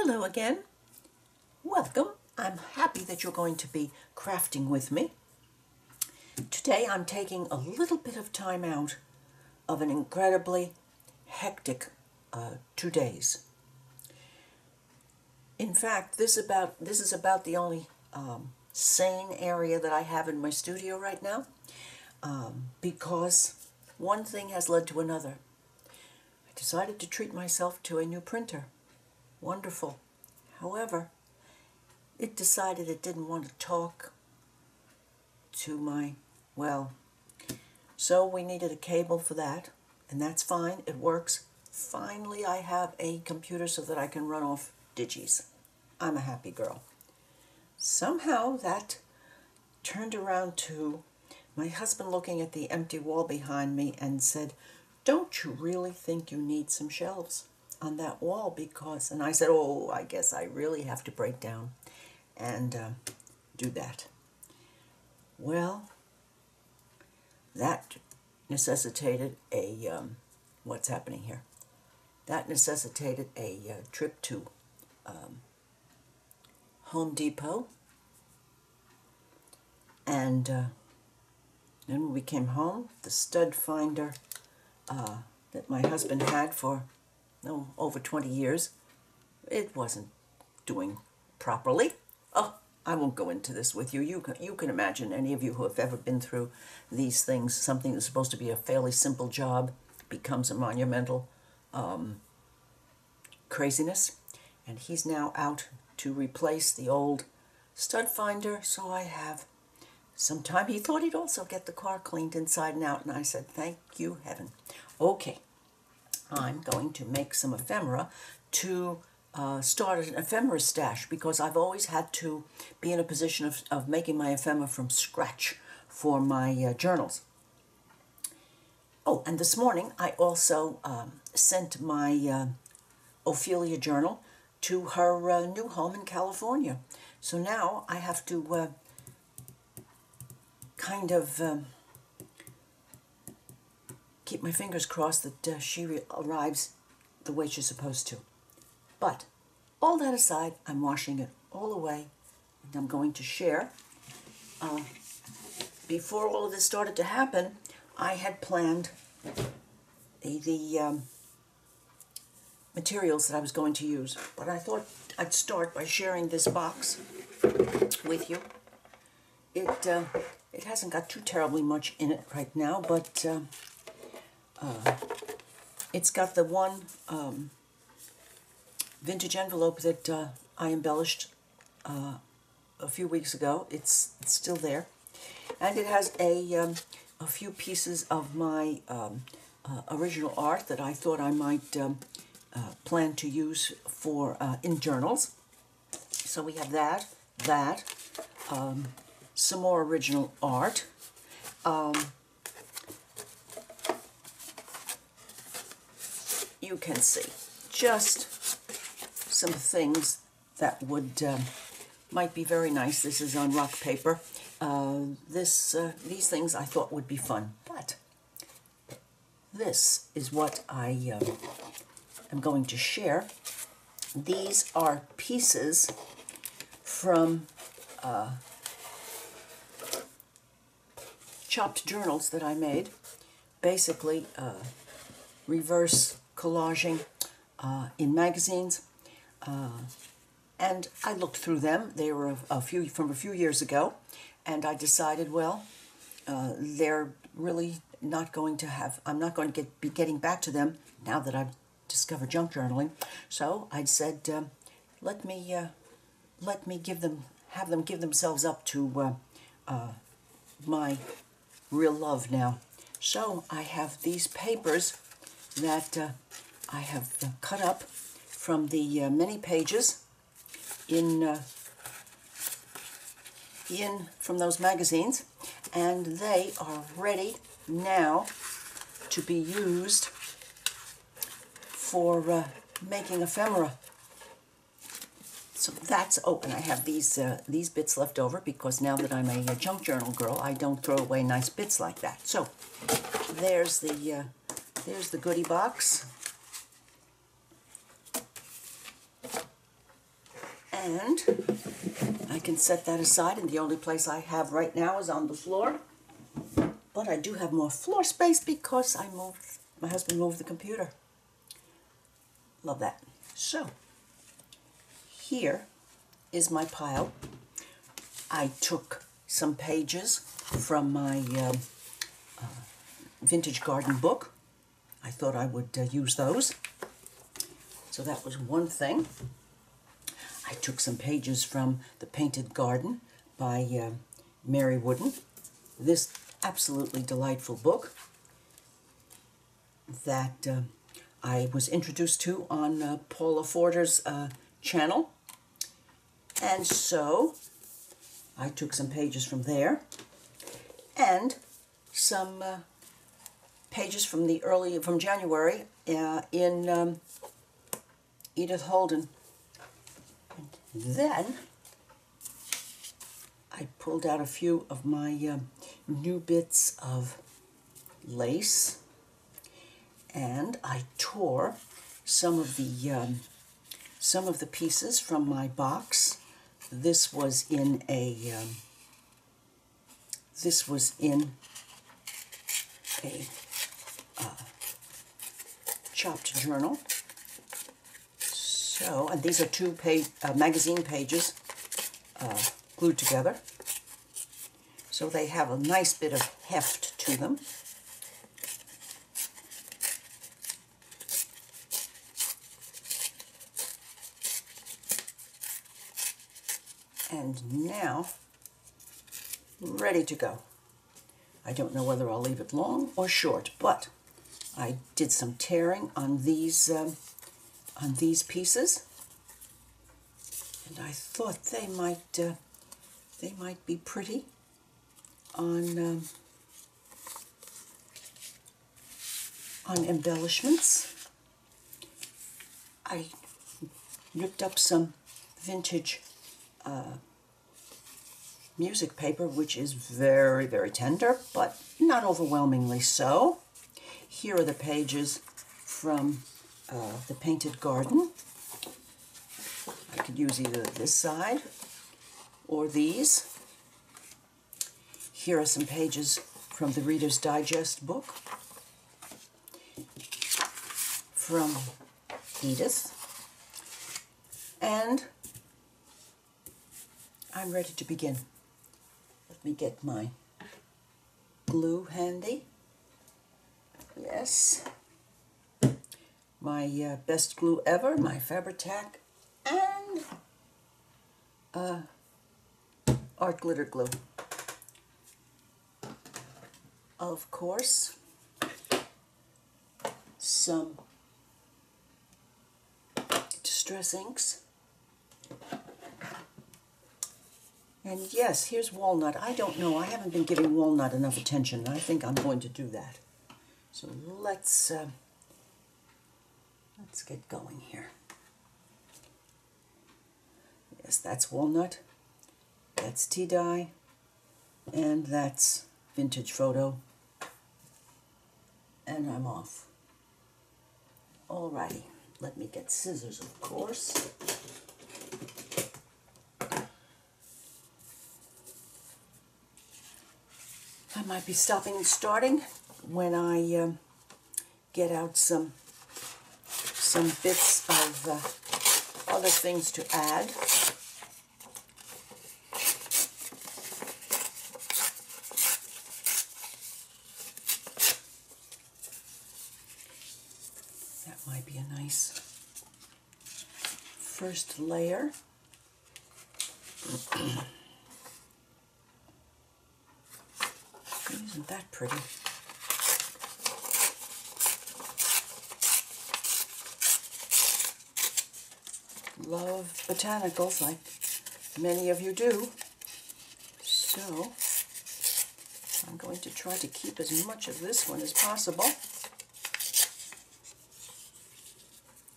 Hello again. Welcome. I'm happy that you're going to be crafting with me. Today I'm taking a little bit of time out of an incredibly hectic 2 days. In fact, this is about the only sane area that I have in my studio right now, because one thing has led to another. I decided to treat myself to a new printer. Wonderful. However, it decided it didn't want to talk to so we needed a cable for that, and that's fine, it works. Finally, I have a computer so that I can run off digis. I'm a happy girl. Somehow that turned around to my husband looking at the empty wall behind me and said, "Don't you really think you need some shelves on that wall?" And I said, "Oh, I guess I really have to break down and do that." Well, that necessitated what's happening here? That necessitated a trip to Home Depot, and then when we came home, the stud finder that my husband had for over 20 years, it wasn't doing properly. Oh, I won't go into this with you. You can imagine, any of you who have ever been through these things, something that's supposed to be a fairly simple job becomes a monumental craziness. And he's now out to replace the old stud finder, so I have some time. He thought he'd also get the car cleaned inside and out, and I said, thank you, heaven. Okay, I'm going to make some ephemera to start an ephemera stash, because I've always had to be in a position of making my ephemera from scratch for my journals. Oh, and this morning I also sent my Ophelia journal to her new home in California. So now I have to keep my fingers crossed that she arrives the way she's supposed to. But all that aside, I'm washing it all away, and I'm going to share. Before all of this started to happen, I had planned the materials that I was going to use, but I thought I'd start by sharing this box with you. It hasn't got too terribly much in it right now, but it's got the one vintage envelope that I embellished a few weeks ago. It's still there, and it has a few pieces of my original art that I thought I might plan to use for in journals. So we have that, some more original art. You can see just some things that would might be very nice. This is on rock paper. These things I thought would be fun, but this is what I am going to share. These are pieces from chopped journals that I made, basically reverse collaging in magazines, and I looked through them. They were from a few years ago, and I decided, well, they're really not going to have. I'm not going to be getting back to them now that I've discovered junk journaling. So I said, let me have them give themselves up to my real love now. So I have these papers that I have cut up from the many pages from those magazines, and they are ready now to be used for making ephemera. So that's, oh, and I have these bits left over, because now that I'm a junk journal girl, I don't throw away nice bits like that. So there's the goodie box. And I can set that aside, and the only place I have right now is on the floor. But I do have more floor space because my husband moved the computer. Love that. So, here is my pile. I took some pages from my vintage garden book. I thought I would use those. So that was one thing. I took some pages from The Painted Garden by Mary Wooden. This absolutely delightful book that I was introduced to on Paula Forder's channel. And so I took some pages from there and some pages from from January in Edith Holden. And then I pulled out a few of my new bits of lace, and I tore some of the pieces from my box. This was in a chopped journal. So, and these are two magazine pages glued together. So they have a nice bit of heft to them. And now, ready to go. I don't know whether I'll leave it long or short, but I did some tearing on these pieces, and I thought they might be pretty on embellishments. I ripped up some vintage music paper, which is very, very tender, but not overwhelmingly so. Here are the pages from The Painted Garden. I could use either this side or these. Here are some pages from the Reader's Digest book from Edith. And I'm ready to begin. Let me get my glue handy. Yes. My best glue ever, my Fabri-Tac, and art glitter glue. Of course, some distress inks. And yes, here's walnut. I don't know. I haven't been giving walnut enough attention. I think I'm going to do that. So let's get going here. Yes, that's walnut. That's tea dye. And that's vintage photo. And I'm off. Alrighty. Let me get scissors, of course. I might be stopping and starting when I get out some bits of other things to add. That might be a nice first layer. Isn't that pretty? Love botanicals, like many of you do. So I'm going to try to keep as much of this one as possible.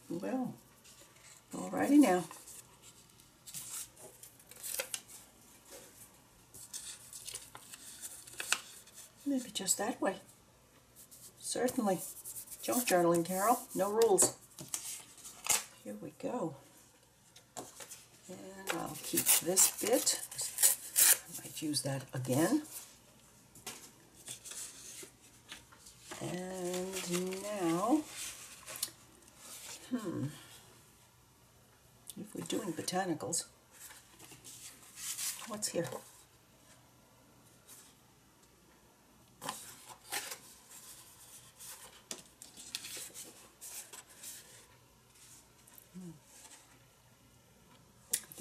Well, alrighty now. Maybe just that way. Certainly. Junk journaling, Carol. No rules. Here we go. And I'll keep this bit. I might use that again. And now, if we're doing botanicals, what's here? I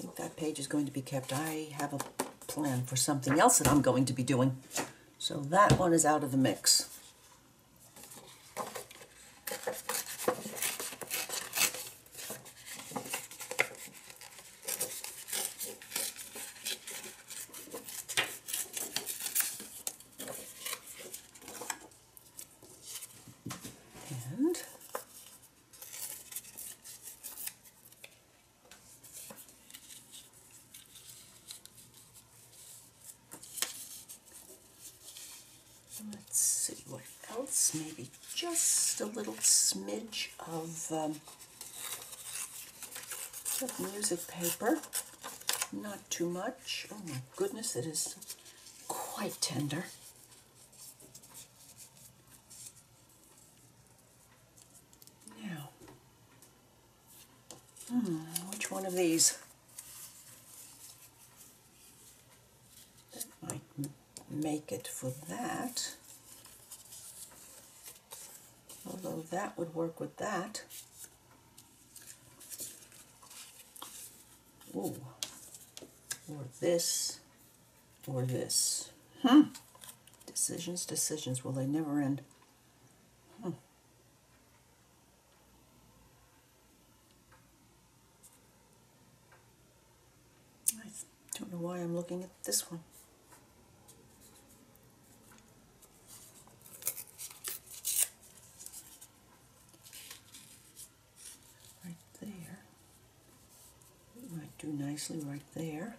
think that page is going to be kept. I have a plan for something else that I'm going to be doing. So that one is out of the mix. And let's see what else. Maybe just a little smidge of music paper. Not too much. Oh my goodness, it is quite tender. Now, which one of these? That might make it for that. Although that would work with that. Ooh. Or this, or this. Decisions, decisions. Will they never end? I don't know why I'm looking at this one. Right there. It might do nicely right there.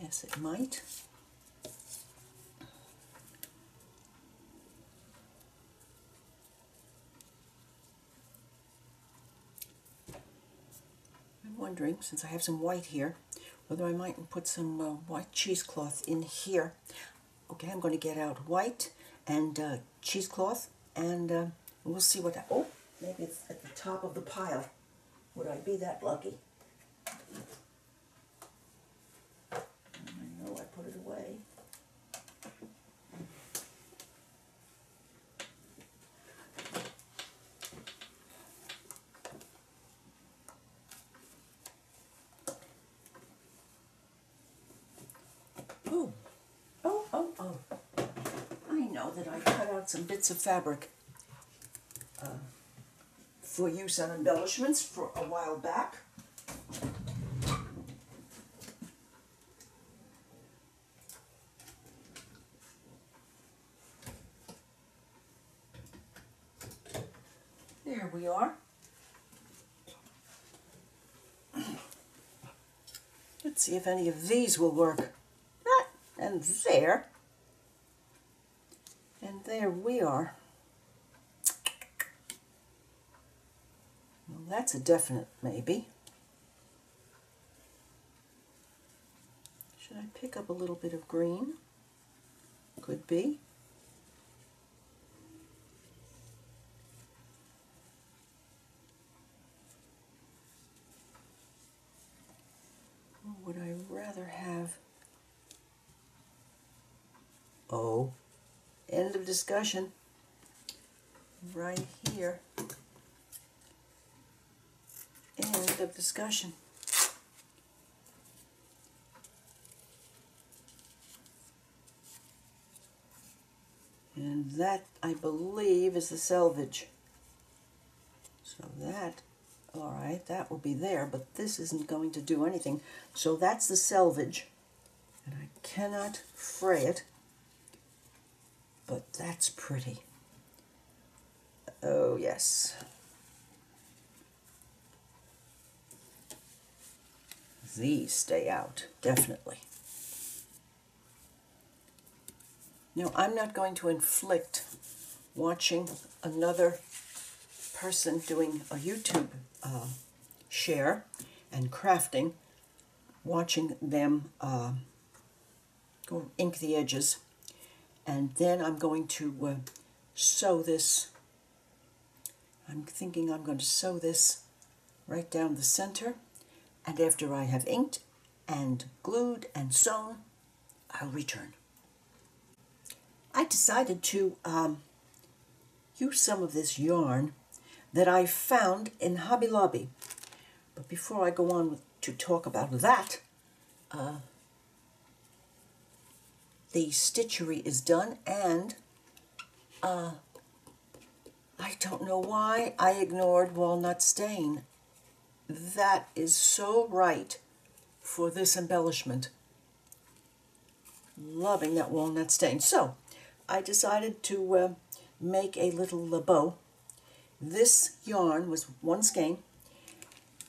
Yes, it might. I'm wondering, since I have some white here, whether I might put some white cheesecloth in here. Okay, I'm going to get out white and cheesecloth, and we'll see what. Oh, maybe it's at the top of the pile. Would I be that lucky? I know I put it away. Ooh. Oh. I know that I cut out some bits of fabric for use on embellishments for a while back. There we are. Let's see if any of these will work. And there. And there we are. Well, that's a definite maybe. Should I pick up a little bit of green? Could be. Or would I rather have... Oh, end of discussion. Right here. End of discussion. And that, I believe, is the selvage. So that, all right, that will be there, but this isn't going to do anything. So that's the selvage. And I cannot fray it. But that's pretty. Oh, yes. These stay out, definitely. Now, I'm not going to inflict watching another person doing a YouTube share and crafting, watching them go ink the edges. And then I'm going to sew this. I'm thinking I'm going to sew this right down the center, and after I have inked and glued and sewn, I'll return. I decided to use some of this yarn that I found in Hobby Lobby. But before I go on to talk about that, the stitchery is done, and I don't know why I ignored walnut stain. That is so right for this embellishment. Loving that walnut stain. So I decided to make a little bow. This yarn was one skein,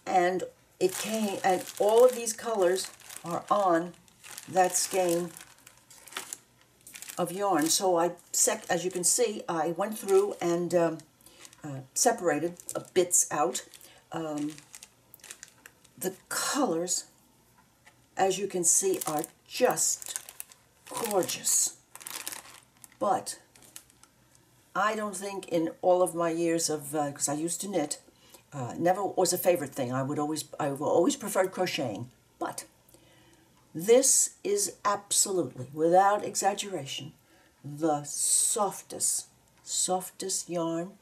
and it came, and all of these colors are on that skein of yarn. So as you can see, I went through and separated bits out. The colors, as you can see, are just gorgeous. But I don't think in all of my years of, because I used to knit, never was a favorite thing. I always preferred crocheting. But this is absolutely, without exaggeration, the softest yarn.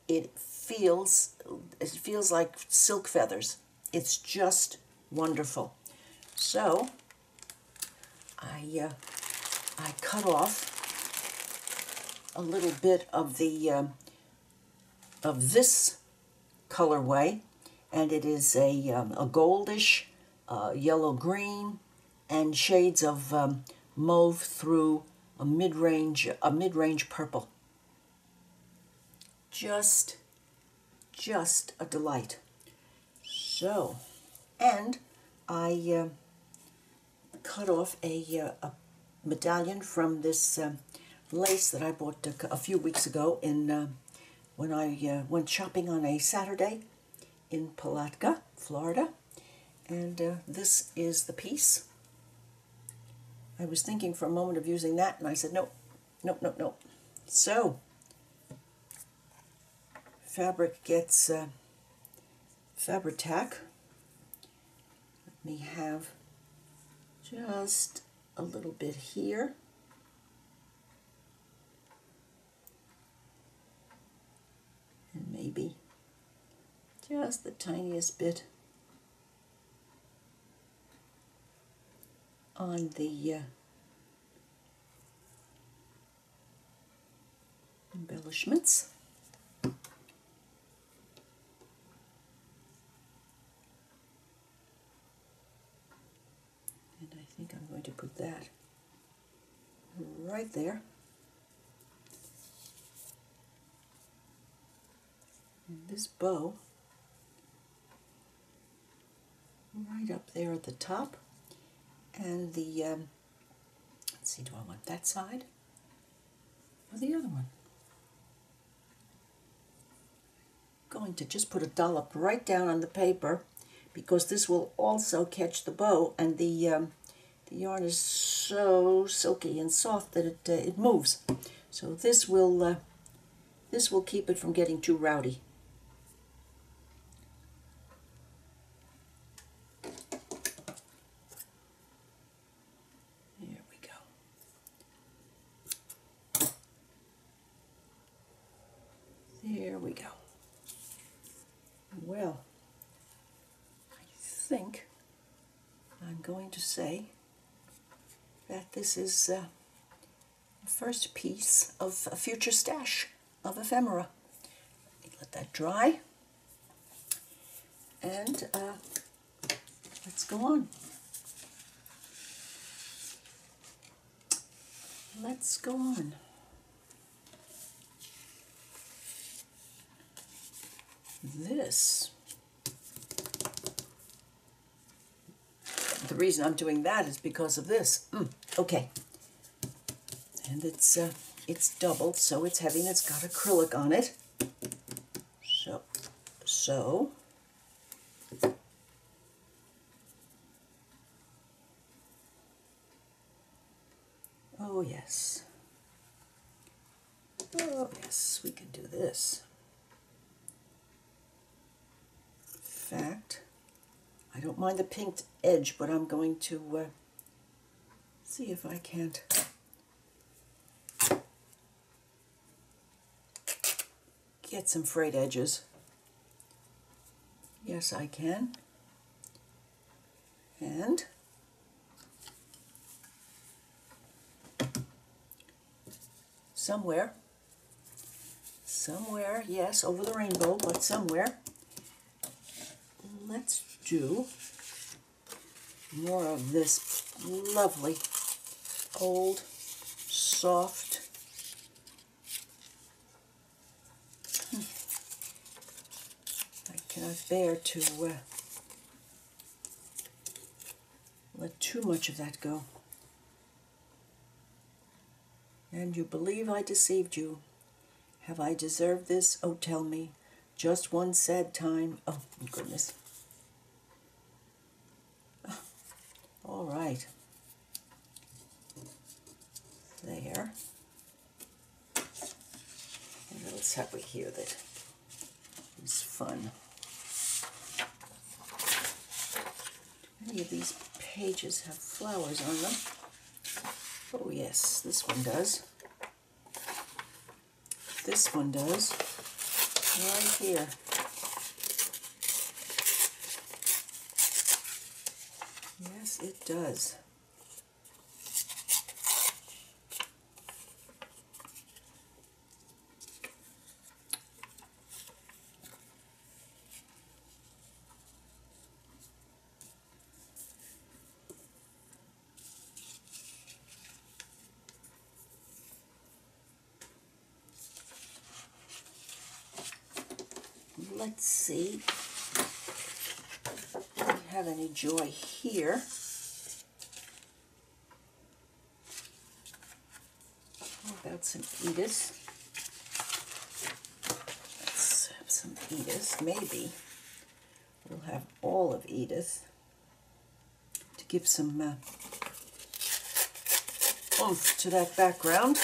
It feels like silk feathers. It's just wonderful. So I cut off a little bit of the of this colorway, and it is a goldish, yellow-green, and shades of mauve through a mid-range purple. Just a delight. So, and I cut off a medallion from this lace that I bought a few weeks ago when I went shopping on a Saturday in Palatka, Florida. And this is the piece. I was thinking for a moment of using that, and I said, nope. So, fabric gets Fabri-Tac. Let me have just a little bit here. And maybe just the tiniest bit on the embellishments. And I think I'm going to put that right there. And this bow right up there at the top. And the, let's see, do I want that side or the other one? I'm going to just put a dollop right down on the paper, because this will also catch the bow, and the yarn is so silky and soft that it moves. So this will keep it from getting too rowdy. There we go. There we go. Well, I think I'm going to say that this is the first piece of a future stash of ephemera. Let that dry, and let's go on. Let's go on. This, the reason I'm doing that is because of this. Okay, and it's doubled, so it's heavy, and it's got acrylic on it. So yes. Oh, yes, we can do this. In fact, I don't mind the pink edge, but I'm going to see if I can't get some frayed edges. Yes, I can. And somewhere, yes, over the rainbow, but somewhere, let's do more of this lovely, old, soft, I cannot bear to let too much of that go. And you believe I deceived you. Have I deserved this? Oh, tell me. Just one sad time. Oh, goodness. All right. There. What else have we here that is fun? Many of these pages have flowers on them. Oh yes, this one does. This one does. Right here. Yes, it does. Let's see if we have any joy here. How about some Edith? Let's have some Edith. Maybe we'll have all of Edith to give some oomph to that background.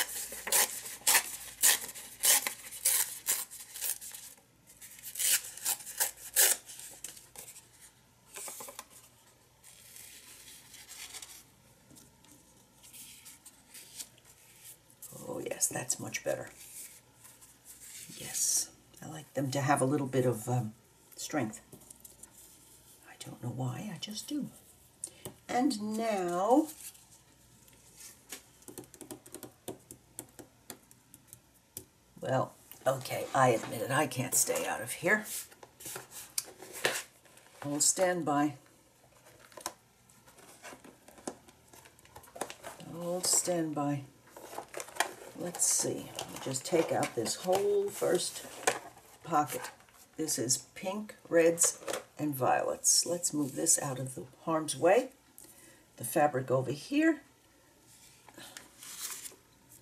That's much better. Yes, I like them to have a little bit of strength. I don't know why, I just do. And now, well, okay, I admit it, I can't stay out of here. I'll stand by. I'll stand by. Let's see, I'll just take out this whole first pocket. This is pink, reds, and violets. Let's move this out of the harm's way. The fabric over here.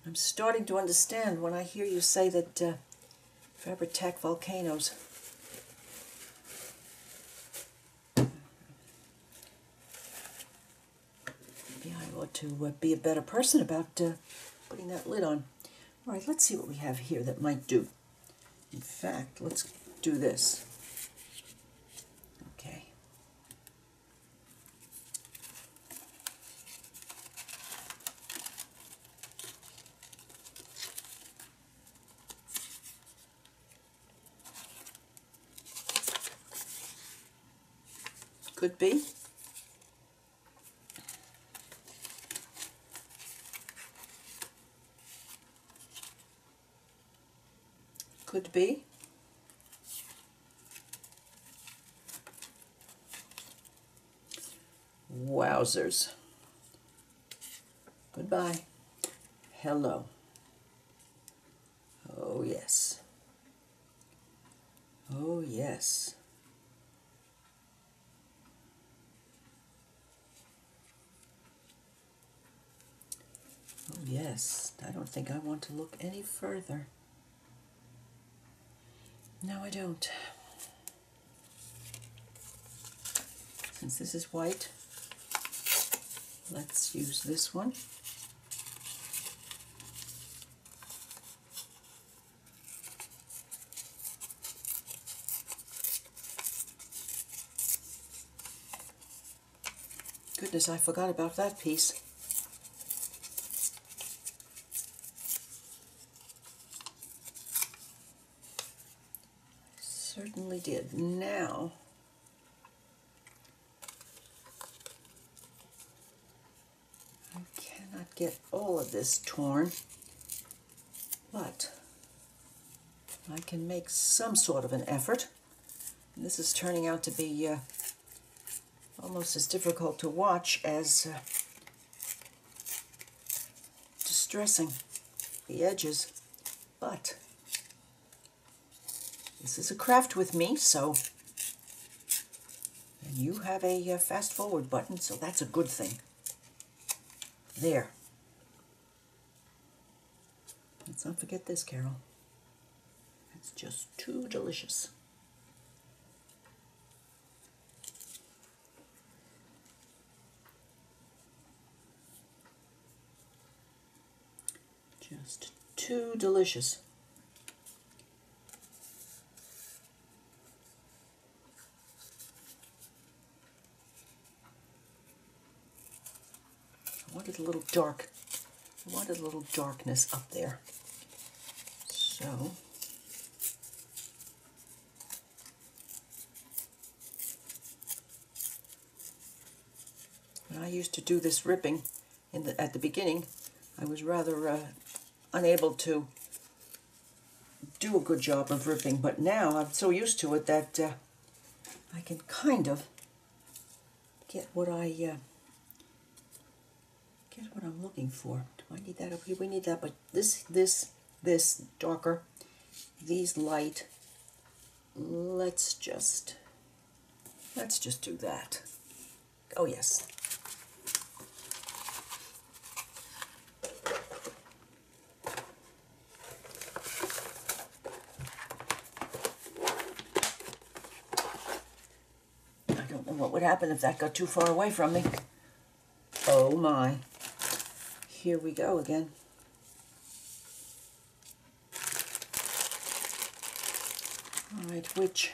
I'm starting to understand when I hear you say that Fabri-Tac volcanoes. Maybe I ought to be a better person about putting that lid on. All right, let's see what we have here that might do. In fact, let's do this. Okay. Could be. Could be. Wowzers. Goodbye. Hello. Oh, yes. Oh, yes. Oh, yes. I don't think I want to look any further. No, I don't. Since this is white, let's use this one. Goodness, I forgot about that piece. Certainly did. Now, I cannot get all of this torn, but I can make some sort of an effort. And this is turning out to be almost as difficult to watch as distressing, the edges, but this is a craft with me, so, and you have a fast forward button, so that's a good thing. There. Let's not forget this, Carol. It's just too delicious. Just too delicious. I wanted a little dark. I wanted a little darkness up there. So when I used to do this ripping at the beginning, I was rather unable to do a good job of ripping, but now I'm so used to it that I can kind of get what I'm looking for. Do I need that up here? We need that, but this darker, these light. Let's just do that. Oh yes. What would happen if that got too far away from me? Oh my. Here we go again. All right, which?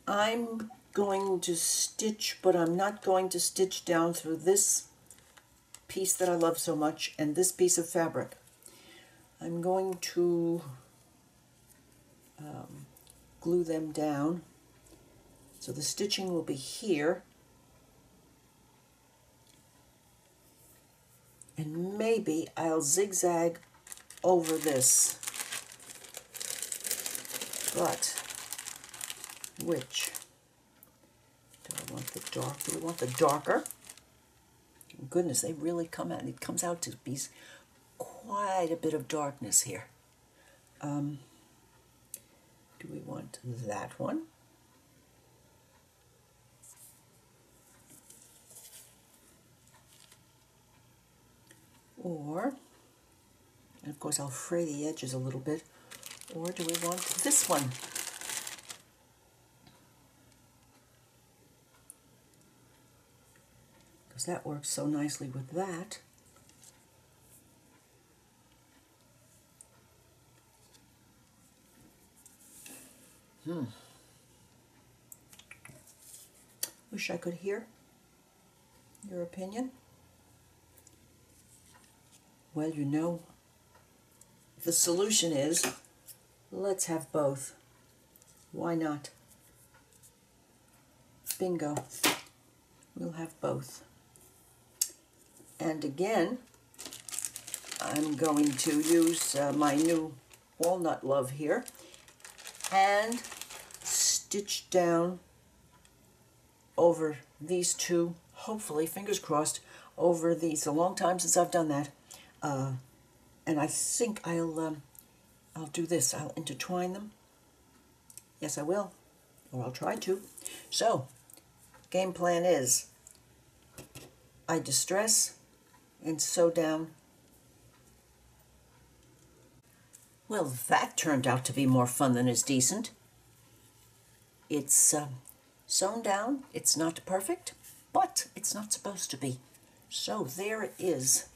I'm going to stitch, but I'm not going to stitch down through this piece that I love so much and this piece of fabric. I'm going to glue them down. So the stitching will be here. And maybe I'll zigzag over this. But which? Do I want the dark? Do we want the darker? Goodness, they really come out. It comes out to be quite a bit of darkness here. Do we want that one? Or, and of course I'll fray the edges a little bit, or do we want this one? Because that works so nicely with that. Wish I could hear your opinion. Well, you know, the solution is, let's have both. Why not? Bingo. We'll have both. And again, I'm going to use my new walnut love here and stitch down over these two, hopefully, fingers crossed, over these. A long time since I've done that. And I think I'll do this. I'll intertwine them. Yes, I will. Or I'll try to. So, game plan is I distress and sew down. Well, that turned out to be more fun than is decent. It's sewn down. It's not perfect, but it's not supposed to be. So there it is.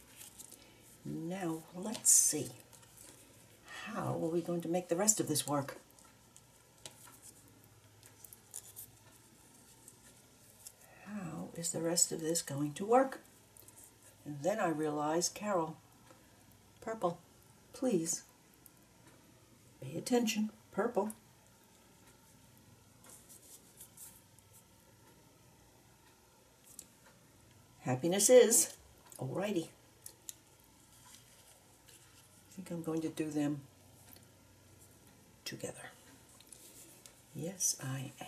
Now, let's see. How are we going to make the rest of this work? is the rest of this going to work? And then I realized, Carol, purple, please, pay attention, purple. Happiness is. Alrighty. I think I'm going to do them together. Yes, I am.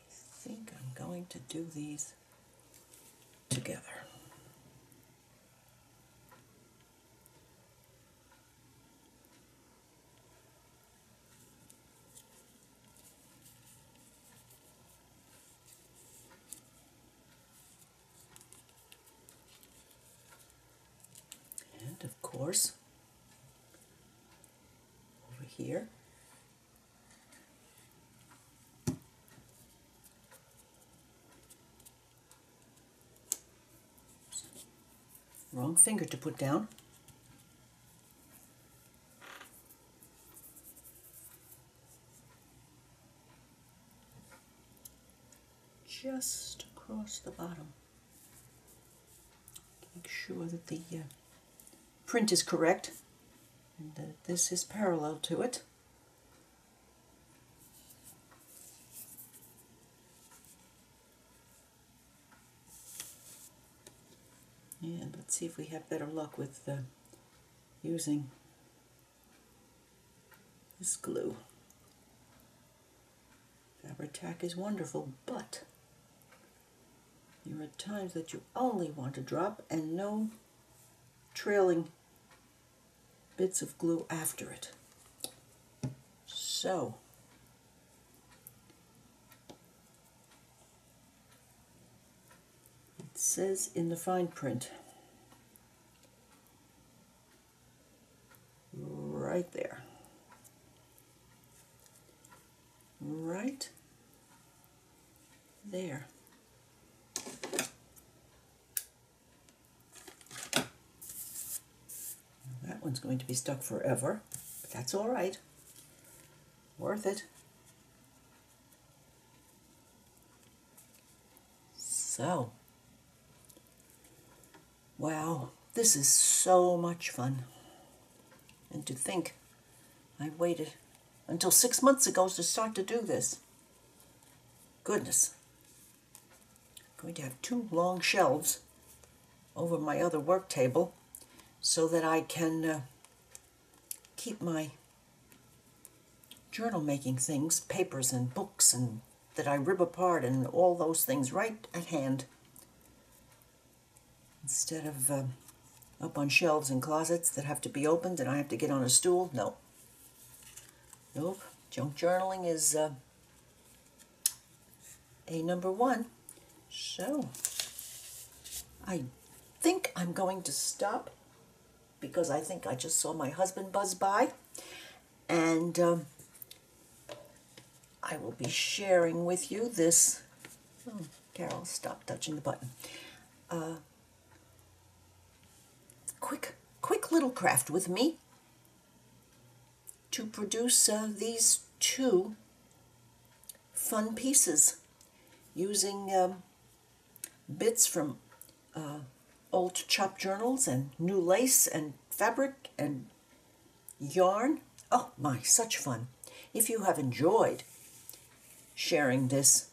I think I'm going to do these together. And of course, over here, wrong finger to put down. Just across the bottom. Make sure that the print is correct and that this is parallel to it. And let's see if we have better luck with using this glue. Fabri-Tac is wonderful, but there are times that you only want a drop and no trailing bits of glue after it. So, it says in the fine print, right there, right there. That one's going to be stuck forever, but that's all right. Worth it. So, wow, this is so much fun. And to think, I waited until 6 months ago to start to do this. Goodness. I'm going to have 2 long shelves over my other work table so that I can keep my journal making things, papers and books and that I rip apart and all those things right at hand, instead of up on shelves and closets that have to be opened and I have to get on a stool. No. Nope. Junk journaling is a number 1. So, I think I'm going to stop because I think I just saw my husband buzz by, and I will be sharing with you this. Oh, Carol, stop touching the button. Quick little craft with me to produce these 2 fun pieces using bits from old chopped journals and new lace and fabric and yarn. Oh my, such fun. If you have enjoyed sharing this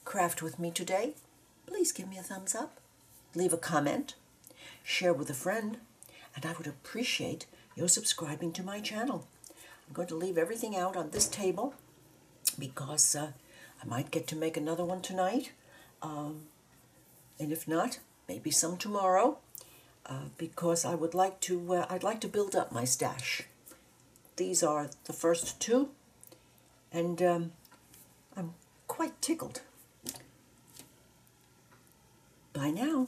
craft with me today, please give me a thumbs up, leave a comment, share with a friend, and I would appreciate your subscribing to my channel. I'm going to leave everything out on this table because I might get to make another one tonight, and if not, maybe some tomorrow, because I would like to. I'd like to build up my stash. These are the first 2, and I'm quite tickled. Bye now.